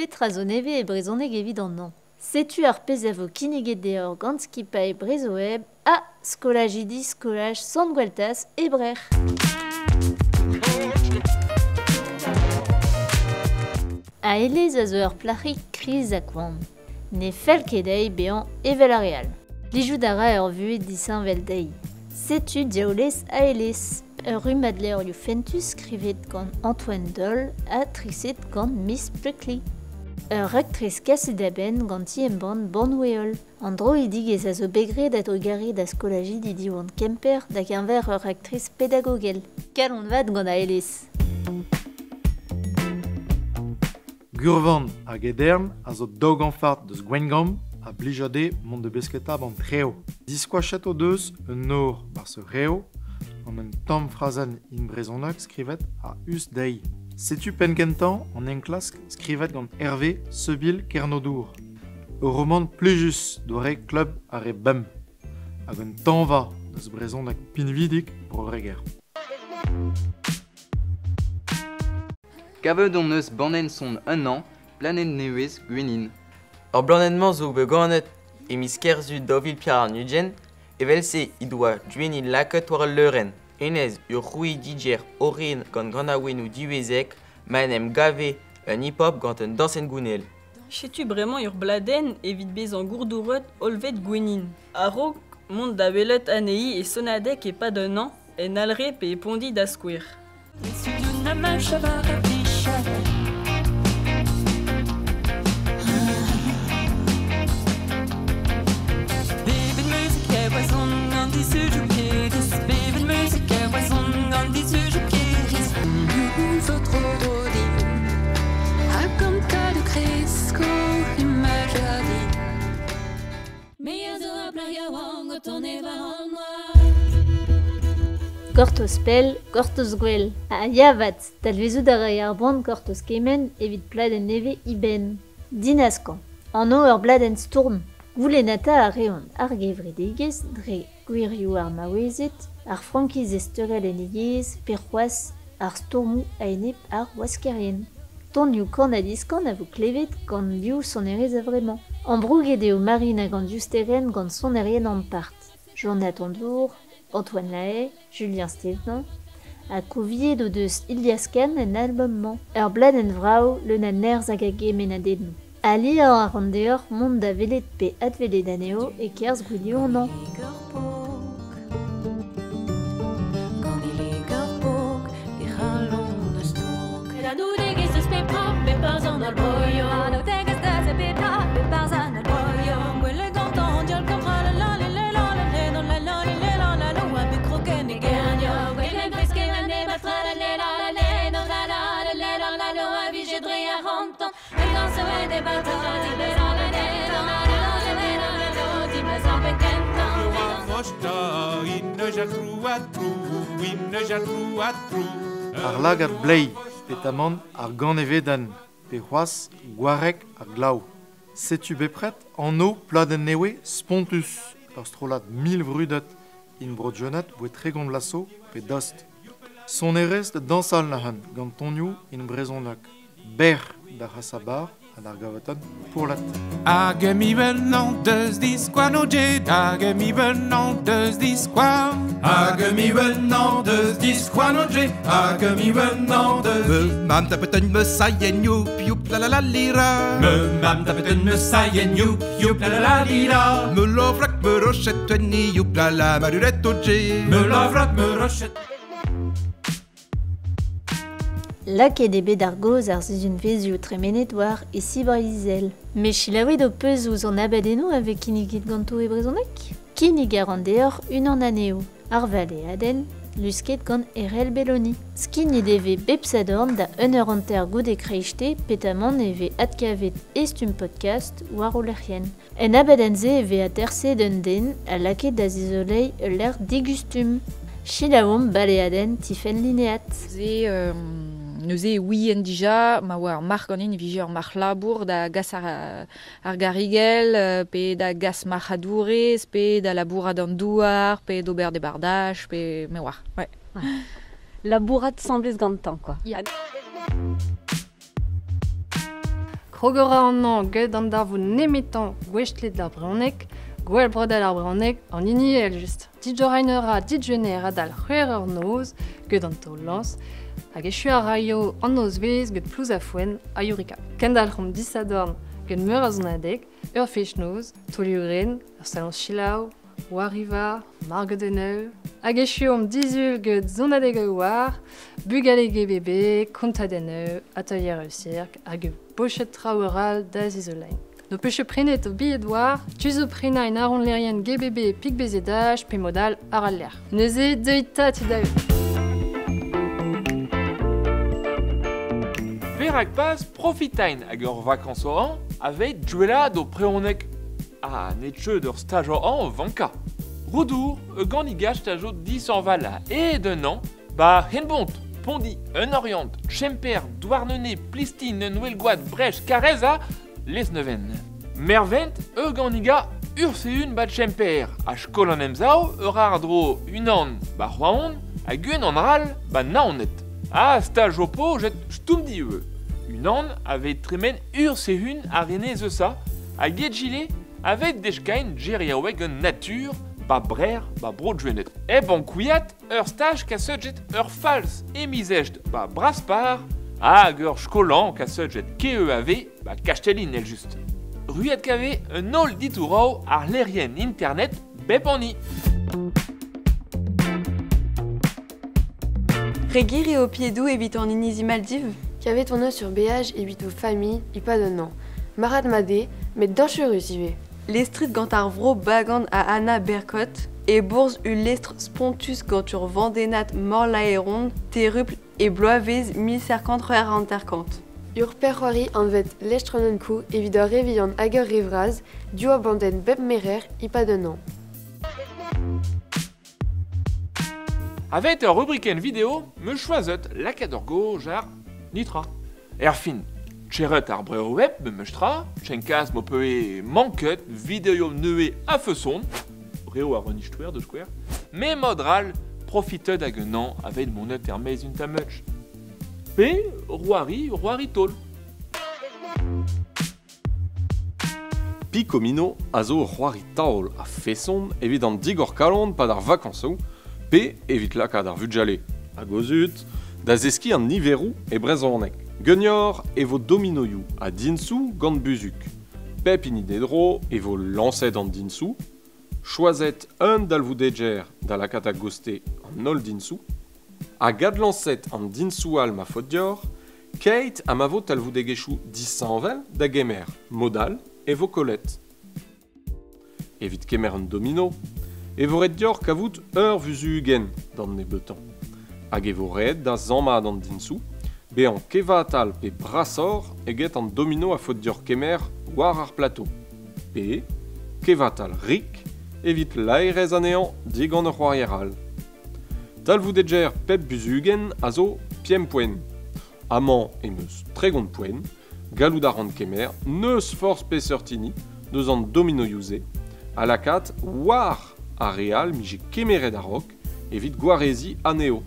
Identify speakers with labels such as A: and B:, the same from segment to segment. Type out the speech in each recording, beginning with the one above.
A: petra zo neve e brezhoneg evit an an. Setu ar pez a vo kinniget deoc'h gant skipa e brezoeb a skolajidi skolaj sant gweltas e brer. A elez a zo ur plac'hig kriz a kouan. Ne fel ket dei bezañ evel a real. Plijout a ra ur vuet disañ vel dei. Setu diaoulez a elez. Ur rumadler fentus skrivet gant Antoine Doll a triset gant Miss Prickly. Ur raktriz kaset a ben gant tiemban Bornweol. An droidig ez a zo begret a drugari da skolajid diwan Kemper da kenver ur raktriz pedagogel. Kalon vat gant a elez.
B: Gurvan hag edern a zo dog an fart deus Gwengam a blijade mont de besketa ban reo. Diskoachet o deus un nor bar se reo an un tamm frazan in brezonak skrivet a us dei. Setu penkentan an enklask skrivet gant Hervé Sebil Kernodour. O roman plijus doare club a re bem. Hag un tamm va deus brezonak pinvidik brogreger.
C: Gavet on eus banen son un an, planet nevez gwenin.
D: Ur blanenman zo beganet e mis kerzu dovil piar nugen, evel se i doa dwenin laket war leuren. Enez ur roui didier orin gant granaouen ou diwezek, manem gave un hip-hop gant un dansen gounel.
E: Setu bremañ ur bladen evit bez an gourdouret olvet gwenin. A-raok mont da welet anei e sonadek e pa d'un an, en alre pe e pondi da skouer.
A: Gortos pel, gortos gwell. A yavat, talvezout a ray ar brand gortos kemen evit pladen neve iben. Dinaskan. An o ur bladen stourm. Goulenata a reont ar gevredigez dre gwirioù ar maouezet, ar frankiz esterel en egez, per c'hoaz ar stourmou a enep ar waskerien. Tonioù kanadiskan a vo klevet gant liou son erez a vremañ. An brouget eo marina gant justeren gant son erien an part. Jonathan Dour, Antoine Lahaye, Julien Stévenin, a kouviet o deus Ilias Kan en albumman. Ur bladen vrao le na nerz hag a gemen a dedon. Ali a ran deoc'h mont da velet pe advelet aneo e kerzh gwilioù an an.
B: Ar lag ar blei, petamant ar ganevedan, pe c'hoaz gwarek ar glav. Setu bepret an o pladen newe spontus, ur strolat 1000 vrudet, in brodjonat boe tregont lasso pe dost. Son erez de dansal na han, gant tonioù in brezonak. Ber da c'hasabar, ad ar gavotan pourlat.
F: Hag mi benant deus diskoanoje, hag mi benant deus diskoan. Hag mi benant deus diskoanoje, hag mi benant deus. Me mam tapeten me saien youp youp la la la lira. Me mam tapeten me saien youp youp la la la lira. Me lovrak me rochet twenni youp la la maruret oje. Me lovrak me rochet.
A: Lak e debet ar goz ar zizun vezioù tremenet war e sibrizel. Me chilaouet o peus ouz an abadennoù avek kinniget ganto e brezonek? Kinnig a ran deoc'h un an aneo. Ar vale aden, lusket gant Erel Belloni. Skin e deve bepsadorn da un eur anter gout e kreiste petamant eve adkavet estum podcast war o lerc'hen. En abadenze eve a terse d'un den a laket da zizolei l'er digustum. Chilaoum bale aden tifen lineat.
G: Neuze oui en dija, ma war mark ganin vije ar mark labour da gas ar garigel, pe da gas mark adourez, pe da labourat an douar, pe d'ober de bardage, pe me war. Ouais.
H: Labourat semblez gantan, quoi. Krogora an an gud an dar vou nemetan gwechtled ar breonek, gwell brodel ar breonek an iniel just. Dijorainera dijener adal c'hwer ur noz gud an taol-lans, hag echu a raio an noz vez gud plouz a foen a Eureka. Kendal c'hom disadorn gud meur a zonadek, ur fech noz, toliuren, ur salons chilaou, Wariva, Margue de Neu, hag echu om dizul gud zonadeg a war, bugale GBB, konta de Neu, atelier au cirque, hag bochet traoral da zizolain. No peche prenet o billet war, tu zo prena en aron lerien GBB pik bezedaj, pe modal ar al ler. Neuze deuita ti da
I: Perak paz profitain hag ur vakans oran avet duelad o preonek netche d'ur stage oran vanka. Roudour, gant igaj stajo 10 an vala e d'un an, henbont, pondi, un orient, tchemper, douarnene, plistine, nouel-goad, brech, kareza, les neven. Mervent, gant iga, urseun tchemper, a skol an emzao, ardro un an, roaon, hag un an ral, naonet. Stage o po, jet stoum di un an avet tremen urseun a rene zeusa, hag gile avet dechkain geriaweg un natur, brer, brodjuenet. Bon kouiat, ur stage ka seujet ur fals emizecht braspar, hag ur skolan ka seujet KEAV, kastelin el just. Ruet kave un ol ditourao ar lerien internet bepani.
J: Regiri au piedou évite en Inisi Maldives.
K: Kave ton sur béage évite aux familles, y pas de nom. Marad Madé, mais dangereux y va.
J: L'estrit gant ar vro bagand à Anna Bercott et bourse u l'estre spontus gant ur vendenat mor laeron, teruple et bloavez 1050 an terkant.
K: Ur perroari an vet l'estrononkou évite réveillant ager rivraz, du abanden beb merer, y pas de nom.
I: Avec un rubrique vidéo, me choisit lakadorgo jar nitra. Erfin, cheret ar breur web me mechtra, chenkas mo peue manket vidéo neue a feuson, reo a renichtwer de square, mais modral profited hag un an avec mon hermez une tamuch. Pe roari tol.
L: Picomino a zo roari taol a fesson evit digor kalon pa d'ar vakansou, pe evit lakad ar vujale. A gozut, da zeski an niverou e brezonek. Gugnor e vo dominoiou a dinsou gant buzuk. Pep inidedro e vo lancet an dinsou. Choiset un dalvoudeger da lakad a goste an ol dinsou. A gad lancet an dinsou al ma fot dior. Kate a ma vo talvoudegechou 10 vel da gemer, modal e vo kolet. Evit kemer un domino. E vo red dior kavout ur vuzu ugen d'an ne betan. Hag e vo red da zammad an dinsou. Be an kevatal pe brasor eget an domino a fot dior kemer war ar plateau. Pe, kevatal rik, evit laerez anean digant ur c'hoarieral. Talvoudeger pep buzugen a zo piem poen. Amant emeus tregont poen, galoud a rand kemer, neus force pe sortini, deus an domino youze, a lakat war a real mije kemeret a rok, evit gwarezi aneo.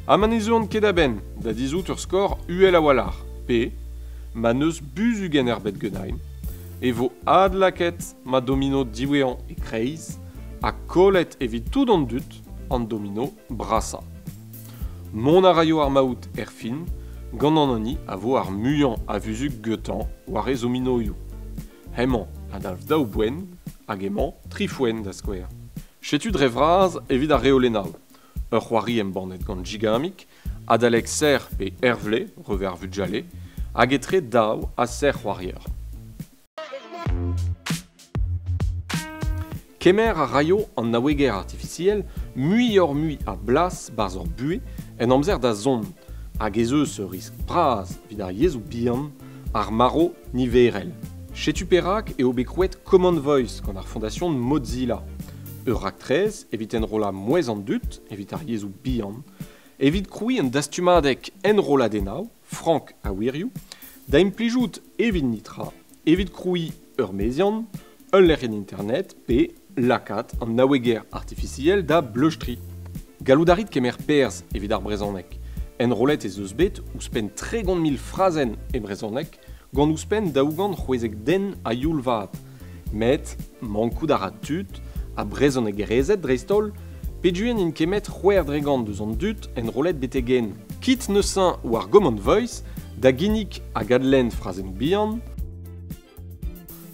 L: A manezoan ket a ben, da dizout ur skor uel a walar, pe, ma neus buzugen er bet gedaim, e vo ad laket ma domino diwean e kreiz, a kolet evit tout an dut, an domino brasa. Mon a raio ar maout fin, gant an ani a vo ar muian a vuzuk getan war e zomino you. Hemañ a dalv daou boen, hag emañ trifouen da skwer. Chetu dre vraz evit ar reolenao. Ur c'hoari em bannet gant gigamik, a dalek ser pe ervle, rever vujale, hag etre daou a ser c'hoarier. Kemer a raio an naweger artificiel, mui a blas barz ur bue, en amzer da zon, hag eus se risk braz vid ar yezou bihan ar maro niverel. Chetu perak eo bekrouet Common Voice gant ar fondation Mozilla. Ur raktrez evit enrola mouez an dut, evit ar yezou bihan, evit kroui an dastumadek enrola denao, Frank a wirioù, da implijout evit nitra, evit kroui ur mezian, un lerien internet, pe lakat an naweger artificiel da bleuchtri. Galoudarit kemer perz evit ar brezanek. en rolet ez eus bet ouspen 300.000 frazen e brezonek gant ouspen daougant c'hwezek den a youl vat. Met, mankout a rat tut, a brezonek gerezet dreistol, peduen in kemet c'hwer dregant deus an dut en rolet betegen. Kit neusin war Gomon Voice, da ginnik a gadlen frazen bihan,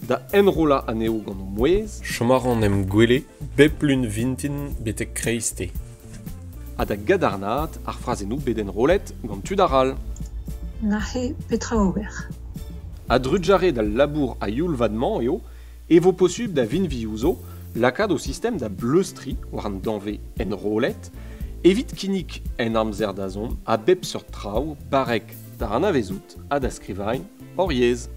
L: da enrola aneo gant o mouez,
M: Chomaran em gwele, bep lun vintin betek kreiste.
L: a da gadarnat ar frazenou beden rolet gant tudaral.
N: Nahe petra ober.
L: A drudjare da labour a youl vadman eo, e vo posub da vinviouzo, lakad o système da bleustri, war an danve en rolet, evit kinnik en amzer da zon a bep sur traoù barek da anavezout a da skrivañ hor yez.